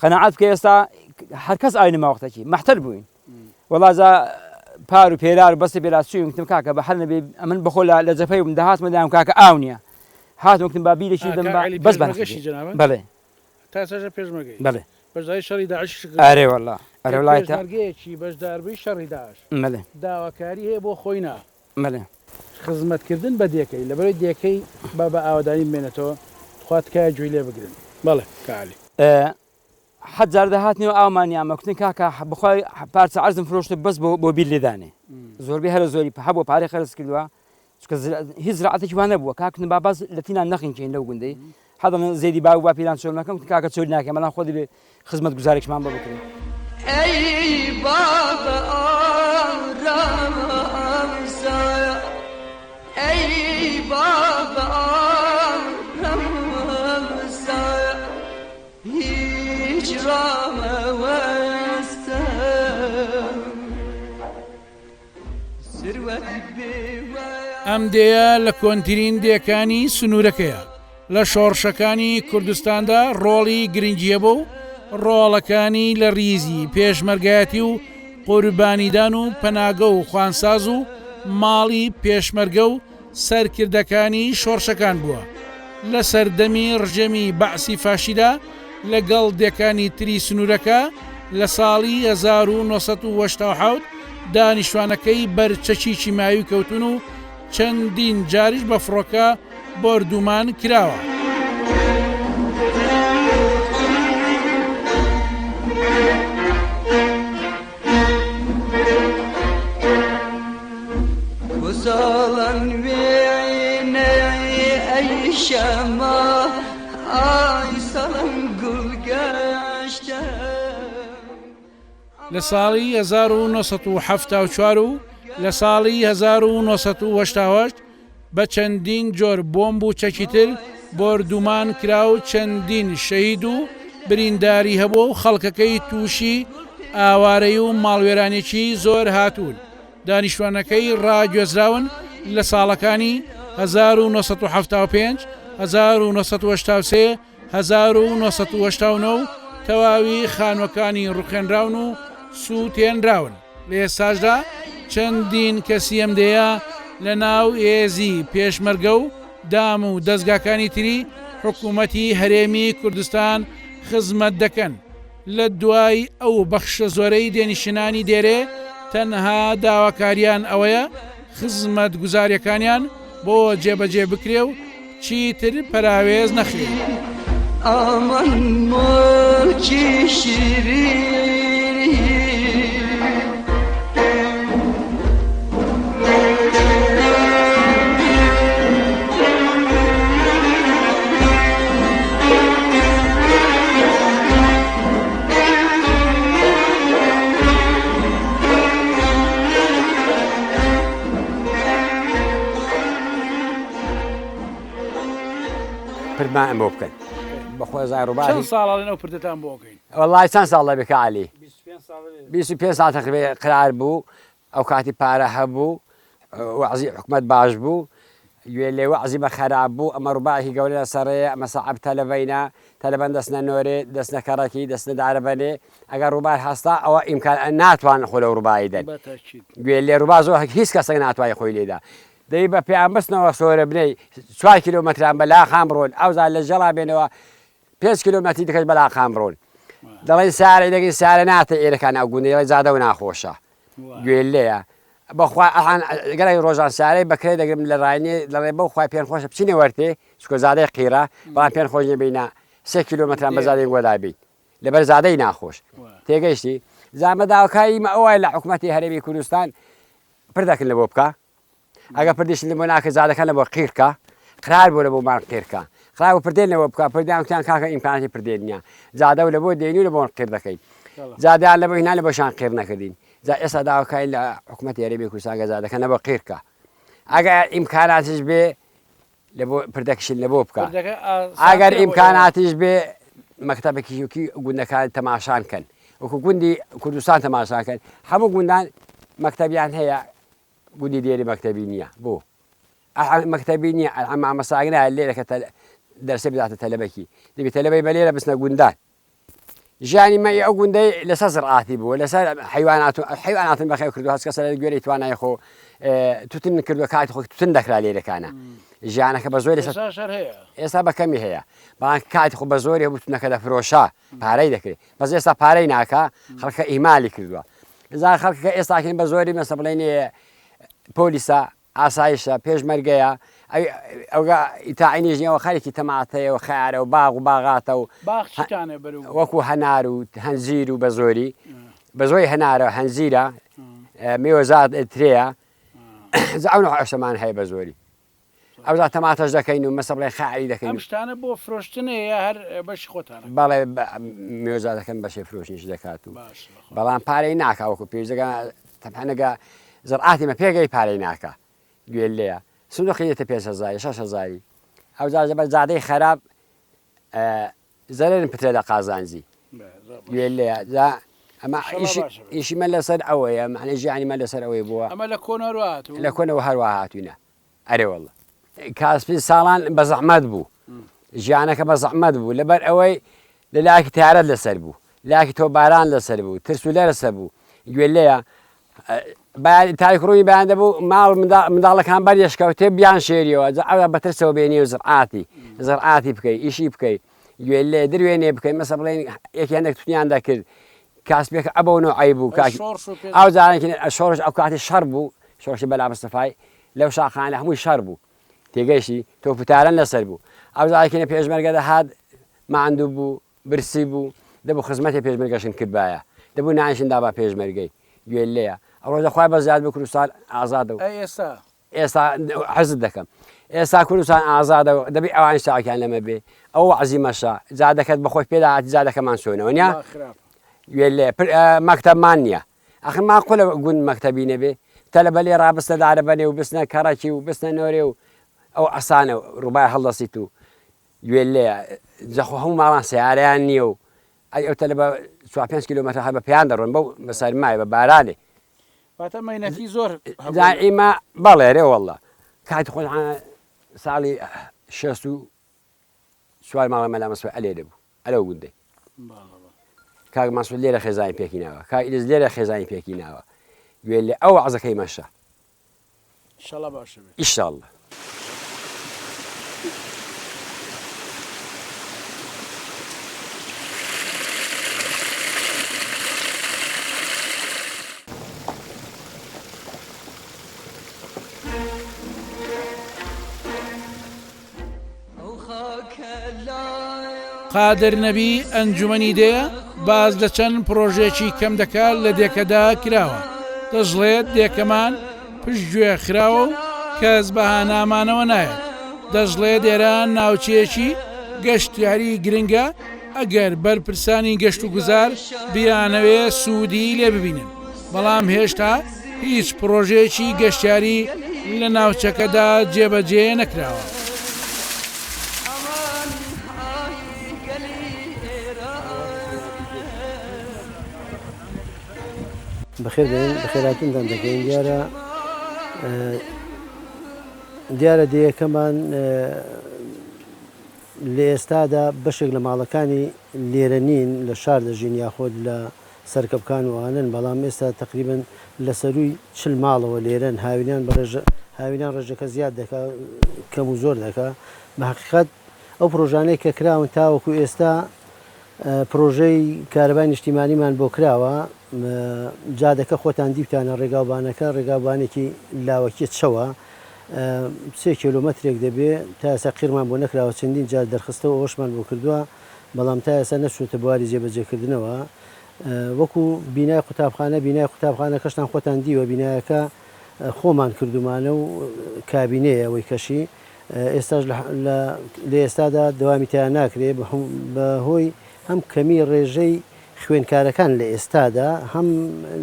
خەناعەت بکە ئێستا هەر کەس ئاوی ماوەختەکی مەحتەر بووین وەڵازە پار و پێرار و بەسە پێرا چوویتم کاکە بە هەر نەبێ ئەمن بەخۆ لە جەپەی وم داهاتمەدام کاکە ئاو نییە هاتوەکتم با بیرێکی دەم بەس بەڵێ تا سەر پێشمەگەی بەڵێ بەشداری شەڕی داعش ئارێ وەڵا ئەرێ وڵایەتە پێشمەرگەیەکی بەشداربووی شەڕی داعش بەڵێ داواکاری هەیە بۆ خۆی نا بەڵێ خزمەتکردن بە دیەکەی لەبەرەوەی دیەکەی بە ئاوادانی بمێنێتەوە خوات تکایە گوێی لێ بگرن بەڵێ کالی حەجار داهاتنەوە ئاومانیان مەکوتن کاکە بخوای پارچە عەرزم فرۆشتە بەس بۆ بیر لێدانێ زۆربەی هەرە زۆری هەبوو پارەی خەرج کردووە چکە هیچ زراعەتێکی وان نەبووە کاکتن با باز لە تینان نەخینکەین لەو گوندەی حەدەڵێن زێدی باو با پیران چۆر نەکەم کاکە چۆری ناکەم بەڵام خۆ دەبێ خزمەت گوزارێکمان بۆ بکرێن ای بابا آرام سایه ای بابا آرام سایه هیچ رام وستم ثروت بیوه ئەم دەیە لە کۆنتترین دێکانی سنوورەکەیە لە شۆڕشەکانی کوردستاندا ڕۆڵی گرنگیە بۆ ڕۆڵەکانی لە ریزی پێشمەرگایەتی و قوربانیدان و پەناگە و خوانساز و ماڵی پێشمەرگە و سەرکردەکانی شۆڕشەکان بووە لە سەردەمی ڕژەمی بەعسی فاشیدا لەگەڵ دێکانی تری سنوورەکە لە ساڵی 1970 دانیشتوانەکەی بەرچەکی چیماوی کەوتون و چەندین جاریش بە فڕۆکە بردومان کراوە. وصالاً بيني أي شمع أي صلاً قل قاشته لە ساڵی 1970 و لە ساڵی 1970 بە چەندین جۆر بۆمب و چەکیتر بردومان کرا و چەندین شەهید و برینداری هەبوو و خەڵکەکەی تووشی ئاوارەی و ماڵوێرانێکی زۆر هاتوون. دانیشتوانەکەی ڕاگوێزراون لە ساڵەکانی 1975 1983 1989 تەواوی خانوەکانی ڕوخێنراون و سووتێنراون. لە ئێستاشدا چەندین کەسی ئەم دەیە لە ناو ئێزی پێشمەرگە و دام و دەستگاکانی تری حکوومەتی هەرێمی کوردستان خزمەت دەکەن. لە دوای ئەو بەخشە زۆرەی دێنیشتانی دێرێ تەنها داواکاریان ئەوەیە خزمەت گوزاریەکانیان بۆ جێبەجێ بکرێ و چیتر پەراوێز نەخرێ. Aman mochi şirin پرمان بۆ بکەن بەخۆ زارڕووباری چەند ساڵە لەنەو پردەتان بۆکەین؟ وەڵای چەند ساڵ لە بکە علی 25 ساڵ تقریبا قرار بوو ئەو کاتی پارە هەبوو وەعزی حکومەت باش بوو گوێ لێ وەعزی بە خەراب بوو ئەمە ڕووباهی گەورە سەڕەیە ئەمە سەعەب تەلەڤەینە تەلەبەن دەستنە نۆرێ دەستنە کەڕەکی دەستنە دارەبەنێ ئەگەر ڕووبار هەستا ئەوە ئیمکان ناتوان خۆ لە ڕووبایی دەن گوێ لێ ڕووبا زۆر هیچ کەسێک ناتوانای خۆی لێدا دەی بە پێیان بستنەوە سۆرە بنەی 4 کیلۆمەتران بەلا خام بڕۆن ئەوزار لە جەڵا بێنەوە 5 کیلۆمەتری دەکەیت بەلا خام بڕۆن دەڵێن سارە دەگەین سارە ناتە ئێرەکان ئەو گوندەی زادە و ناخۆشە گوێ لێیە بەخوا گەڵی ڕۆژان سارەی بەکرێ دەگرم لە ڕاینێ دەڵێ بەو خوای پێن خۆشە بچینە وەرتێ چکۆ زادەی قیرە بەڵام پێن خۆش نەبینە 3 کیلۆمەتران بە زادەی گۆدابیت لەبەر زادەی ناخۆش تێگەیشتی زامە داواکاری ئەوە لە حکوومەتی هەرێمی کوردستان پر دەکەن لە بۆ بکە ئەگە پردیشن لە بۆ ناکە زادەکان لە بۆ قیرکە قرار بۆ لە بۆمان قیرکە قرار بۆ پردێنەوە بکە پردیانتیان کاکە ئیمکاناتی پردێن نییە زادە و لە بۆ دێنی و لە بۆ قیر دەکەین زادیان لە بۆ هینا لە بۆشان قیر نەکردین ئێستا داواکاری لە حکوومەتی هەرێمی کوردستان گەزادەکەن لە بۆ قیرکە ئەگەر ئیمکاناتیش بێ لە بۆ پردەکشن لە بۆ بکە ئەگەر ئیمکاناتیش بێ مەکتەبێکی گوندەکان تەماشان کەن وەکو گوندی کوردستان تەماشاکەن هەموو گوندان مەکتەبیان هەیە گوندی دیێری مەکتەبی نییە بۆ مكتبيني مع مساقنا الليلة درس بدأت تلبكي دبي تلبي بليلة بس نقولدان جاني ما يقول ده لسه عاتب ولا سر حيوانات بخير كردو هسه كسر الجوريت وانا يخو تتن كردو كات خو تتن ذكر عليه كأنا جانا كبزوري لسه هي إسا كم هي بان كات خو بزوري هو بتنا كذا فروشة باري ذكري بس إسا باري ناكا خلك إيمالي كردو إذا خلك إسا كن بزوري مثلا بليني بوليسا عسايشة بيج مرجية أو يتعيني جنيه وخالك تماطي وخيار وباغ وباغات باغ شتانه برو وكو هنار وهنزير وبزوري بزوري هنار وهنزيرة ميوزات تريا زعونو عشمان هاي بزوري أو ذا تماطج ذكينو مثلا خاعي ذكينو أمشتانه بو فروشتنه يا هر باش خوتانه بالله ميوزات كان باش يفروش نيش ذكاتو باش بالله باري ناكا وكو بيجا طبعا نجا زرعاتي ما بيجي باري ناكا يقول لي صندوقية بيسة زاي شاشة زاي أو زادي خراب زلين بتريد قازانزي يقول لي ذا أما إيش ملا صار أوي معنى يعني ملا صار أوي بوا أما لكونه رواتو لكونه وهرواتنا أري والله كاس في سالان بزحمت بو جانا كبزحمت بو لبر أوي للاك تعرض لسربو لاك توباران لسربو ترسولا لسربو يقول لي بعد تاريخ روي بعد أبو ما من ذلك كان بريش كوتب بيان شيريو أنا بترسو بيني وزرعاتي بكي إشي بكي يقول لي درويني بكي مثلا بلين يك عندك تني عندك كاس بيك أبو نوع عيبو كاك أو زعلان كن الشورش أو كاتي شربو شورش بلعب الصفاي لو شاقان لهم يشربوا تيجيشي تو بتعلن لسربو أو زعلان كن بيجمر كذا هاد ما عنده بو برسيبو دبو خدمته بيجمر كاشن كبايا دبو نعيشن دابا بيجمر جاي يقول لي أروح أخوي بزياد بكل سال آزاده. أي إسا. إسا حزد ذكم. إسا كل سال آزاده دبي أو عن ساعة كان لما بي أو عزيمة شاء زاد كذا بخوي بيدا زاد كمان سوينا ونيا. يقول لي مكتب مانيا. آخر ما أقول مكتبي نبي. طلب لي رابس العربي وبسنا كراتشي وبسنا نوري أو أصانة رباعي خلصيتو. يقول لي زخوهم ما سياراني أو طلب 5 كيلومتر هذا بياندرون بو مسار معي بباراني. فاتما نتي زور دائما باليري والله كاي تقول عن صالي شاسو سؤال ما مسؤول عليه دبو على وجودي كاي مسؤول ليره خزاين بيكيناوا كاي ليره خزاين بيكيناوا يقول لي او عزك يمشى ان شاء الله باش ان شاء الله قادر نەبی ئەنجومەنی دێ باز لە چەند پرۆژێکی کەم دەکات لە دێکەدا کراوە دەژڵێت دێکەمان پشتگوێ خراوە و کەس بەها نامانەوە نایەت دەژڵێت ئێران ناوچەیەکی گەشتیاری گرنگە ئەگەر بەرپرسانی گەشت و گوزار بیانەوێ سوودی لێ ببینن بەڵام هێشتا هیچ پرۆژێکی گەشتیاری لە ناوچەکەدا جێبەجێ نەکراوە. بەخێراتون دەکەین دیارە دیەکەمان لە ئێستادا بەشێک لە ماڵەکانی لێرە نین لە شار دەژین یاخۆت لە سەرکەبکان وانن بەڵام ئێستا تقریبن لە سەروی 40 ماڵەوە لێرەن هاوینان ڕێژەکە زیاد دەکا کەم و زۆر دەکا بە حەقیقەت ئەو پرۆژانەی کە کراون تاوەکو ئێستا پرۆژەی کارەبای نیشتیمانیمان بۆ کراوە جادەکە خۆتان دیبتانە ڕێگاوبانێکی لاوەکی چەوە 3 کیلۆمەترێک دەبێت تا ئێستا قیرمان بۆ نەکراوە چەندین جار دەرخستەوە ئەوەشمان بۆ کردووە بەڵام تا ئێستا نەچووتە بواری جێبەجێکردنەوە وەکو بینای قوتابخانە کەشتان خۆتان دیوە بینایەکە خۆمان کردومانە و کابینەیە ئەوەی کەشی ئێستاش لە ئێستادا دەوامیتیان ناکرێت بەهۆی هەم کەمی ڕێژەی خوێنکارەکان لە ئێستادا هەم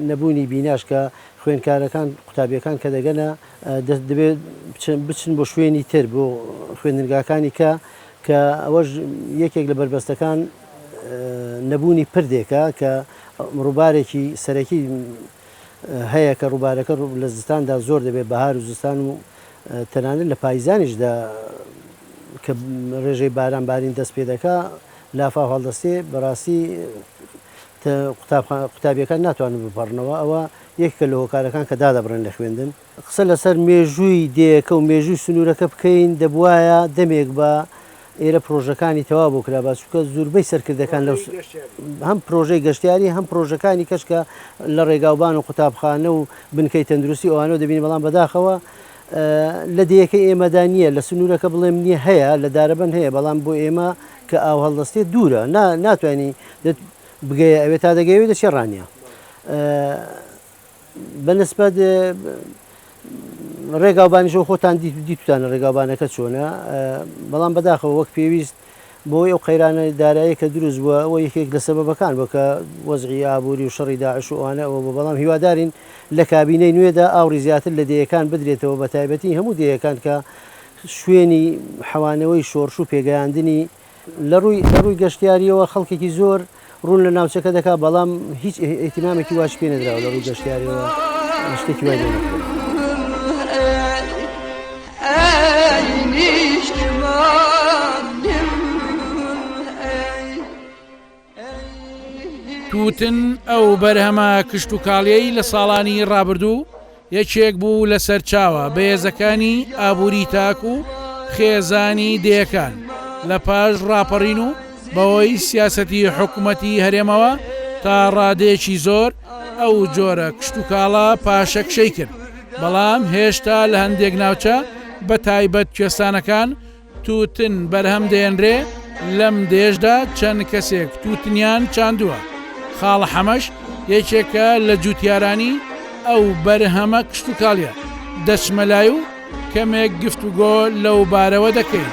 نەبوونی بیناش کە خوێنکارەکان قوتابیەکان کە دەگەنە دەبێت بچن بۆ شوێنی تر بۆ خوێندنگاکانی کە ئەوەش یەکێک لە بربەستەکان نەبوونی پردێکە کە ڕووبارێکی سەرەکی هەیە کە ڕووبارەکە لە زستاندا زۆر دەبێت بەهار و زستان و تەنانەت لە پایزانیشدا کە ڕێژەی باران بارین دەست پێ دەکا لافا هەڵدەستێ بەڕاستی قوتابیەکان ناتوانن بپەڕنەوە ئەوە یەکێکە لە هۆکارەکان کە دادەبڕن لە خوێندن قسە لەسەر مێژووی دێیەکە و مێژووی سنوورەکە بکەین دەبوایە دەمێک بە ئێرە پرۆژەکانی تەوا بۆ کرا باشووکە زۆربەی سەرکردەکان لەو هەم پرۆژەی گەشتیاری هەم پرۆژەکانی کەشکە لە ڕێگاوبان و قوتابخانە و بنکەی تەندروستی ئەوانەوە دەبینی بەڵام بەداخەوە لە دەیەکەی ئێمەدا نییە لە سنوورەکە بڵێم نییە هەیە لە دارەبەن هەیە بەڵام بۆ ئێمە کە ئاو هەڵدەستێت دوورە ناتوانانی بگەیە ئەوێت تا دەگەوێت دەچێ ڕانیە بەنسبەت ڕێگاوبانیشەوە خۆتان دیتوتانە ڕێگاوبانەکە چۆنە بەڵام بەداخەوە وەک پێویست بۆی ئەو قەیرانە دارایی کە دروست بووە ئەوە یەکێک لە سەبەبەکان بۆ کە وەزعی ئابووری و شەڕی داعش و ئەوانە ئەوە بەڵام هیوادارین لە کابینەی نوێدا ئاوری زیاتر لە دەیەکان بدرێتەوە بە تایبەتی هەموو دەیەکان کە شوێنی حەوانەوەی شۆڕش و پێگەیاندنی لە ڕووی گەشتیاریەوە خەڵکێکی زۆر ڕوون لە ناوچەکە دەکا بەڵام هیچ ئیهتیمامێکی واش پێ نەدراوە لە ڕووی گەشتیاریەوە شتێکی وای لێ نەکرێت. تووتن ئەو بەرهەمە کشت و کاڵیەی لە ساڵانی ڕابردوو یەکێک بوو لە سەرچاوە بەهێزەکانی ئابووری تاک و خێزانی دەیەکان لە پاش ڕاپەڕین و بەوەی سیاسەتی حکوومەتی هەرێمەوە تا ڕادێکی زۆر ئەو جۆرە کشت و کاڵە پاشەکشەی کرد بەڵام هێشتا لە هەندێک ناوچە بە تایبەت کوێستانەکان تووتن بەرهەم دێنرێ لەم دێشدا چەند کەسێک تووتنیان چاندووە خاڵە حەمەش یەکێکە لە جوتیارانی ئەو بەرهەمە کشت و کاڵیە دەچمەلای و کەمێک گفتوگۆ لەو بارەوە دەکەین.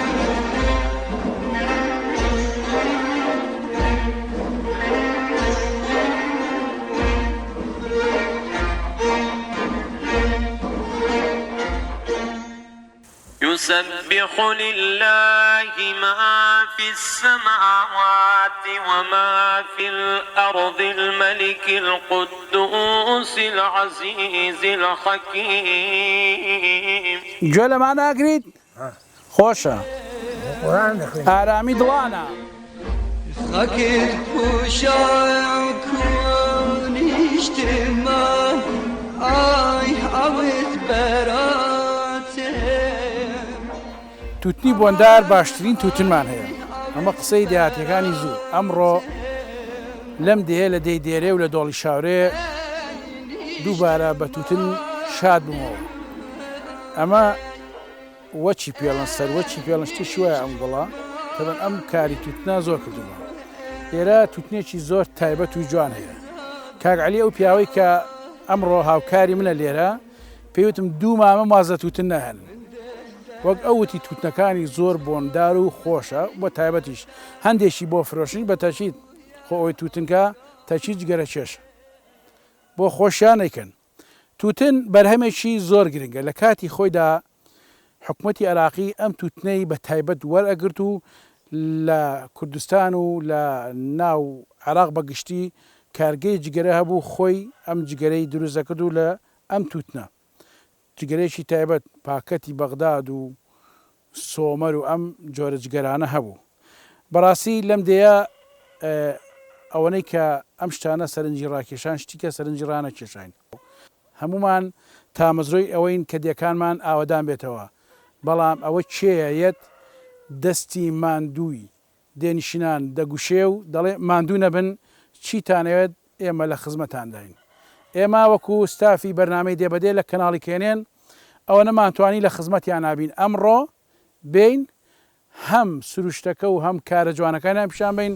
يسبح لله ما في السماوات وما في الأرض الملك القدوس العزيز الحكيم جۆ لەمان ناگریت خۆشە ئارامی دڵانە خاكر بوشاك ونشتمان آي عوض براته تووتنی بۆندار باشترین تووتنمان هەیە ئەمە قسەی داهاتیەکانی زوو ئەمڕۆ لەم دێ لە دەی دێرێ و لە دۆڵی شاورێ دووبارە بە تووتن شاد بوومەوە ئەمە وەچی پێڵەن سەر وەچی پێڵەن شتێکی وایە ئەم گوڵا تەبەن ئەم کاری تووتنا زۆر کردومە ئێرە تووتنێکی زۆر تایبەت و جوان هەیە کاک عەلی ئەو پیاوەی کە ئەمڕۆ هاوکاری منە لێرە پێوتم دوو مامە مازە تووتن نەهێنن وەک ئەوتی تووتنەکانی زۆر بۆندار و خۆشە بۆ تایبەتیش هەندێکی بۆ فرۆشتنی بە تەچیت خۆ ئەوی تووتنکە تەچیت گەرە چێشە بۆ خۆشیان نەیکەن تووتن بەرهەمێکی زۆر گرنگە لە کاتی خۆیدا حکوومەتی عێراقی ئەم تووتنەی بە تایبەت وەرئەگرت و لە کوردستان و لە ناو عێراق بەگشتی کارگەی جگەرە هەبوو خۆی ئەم جگەرەی دروست دەکرد و لە ئەم تووتنە جگەرێکی تایبەت پاکەتی بەغداد و سۆمەر و ئەم جۆرە جگەرانە هەبوو بەڕاستی لەم دەیە ئەوەنەی کە ئەم شتانە سەرنجی ڕاکێشان شتیکە سەرنجی ڕانەکێشین هەمومان تامەزرۆی ئەوەین کە دیەکانمان ئاوەدان بێتەوە بەڵام ئەوە کێیەت دەستی ماندووی دێنشینان دەگوشێ و دەڵێ ماندوو نەبن چیتانەوێت ئێمە لە خزمەتانداین ئێمە وەکو ستافی بەرنامەی دێبەدێ لە کەناڵی کێنێن ئەوە نەمانتوانی لە خزمەتیان نابین ئەمڕۆ بین هەم سروشتەکە و هەم کارە جوانەکانیان پیشان بین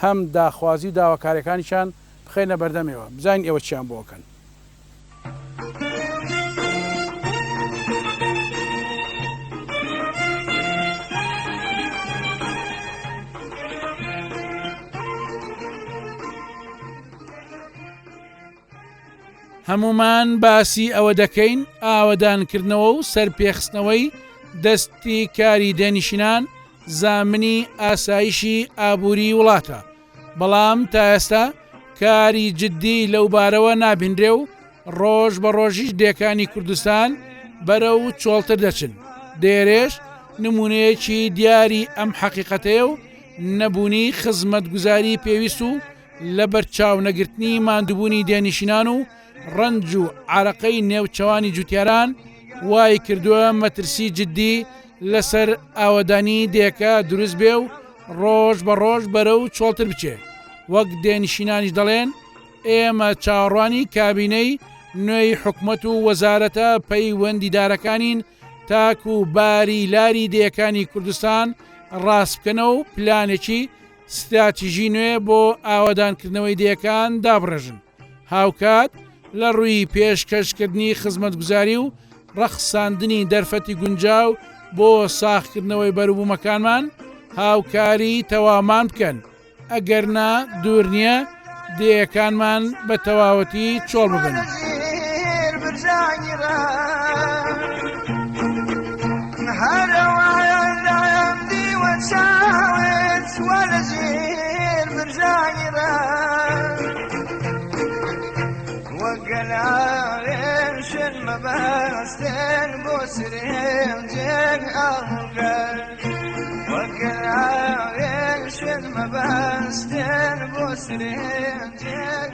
هەم داخوازی و داواکارەکانیشان بخێنە بەردەمەوە بزانین ئێوە چیان بۆکەن. هەمومان باسی ئەوە دەکەین ئاوەدانکردنەوە و سەرپێخستنەوەی دەستی کاری دێنشینان زامنی ئاسایشی ئابووری وڵاتە بەڵام تا ئێستا کاری جددی لەو بارەوە نابینرێ و ڕۆژ بە ڕۆژیش دێکانی کوردستان بەرە و چۆڵتر دەچن. دێرێش نمونەیەکی دیاری ئەم حەقیقەتەیە و نەبوونی خزمەتگوزاری پێویست و لە بەرچاو نەگرتنی ماندووبوونی دێنشینان و ڕنج و عرەقەی نێوچەوانی جوتیاران وای کردووە مەترسی جددی لەسەر ئاوەدانی دێکە دروست بێ و ڕۆژ بە ڕۆژ بەرە و چۆڵتر بچێ. وەک دێنشینانیش دەڵێن ئێمە چاوەڕوانی کابینەی نوێی حکومەت و وەزارەتە پەیوەندیدارەکانین تاک و باری لاری دەیەکانی کوردستان ڕاست بکەنەوە و پلانێکی ستراتیژی نوێ بۆ ئاوادانکردنەوەی دەیەکان دابڕێژن. هاوکات لە ڕووی پێشکەشکردنی خزمەتگوزاری و ڕەخساندنی دەرفەتی گونجاو بۆ ساختکردنەوەی بەروبوومەکانمان هاوکاری تەوامان بکەن، ئەگەرنا دوور نییە دەیەکانمان بە تەواوەتی چۆڵ ببن. وقلعين مباستين بوسرين جن أغفر وقلعين مباستين بوسرين جن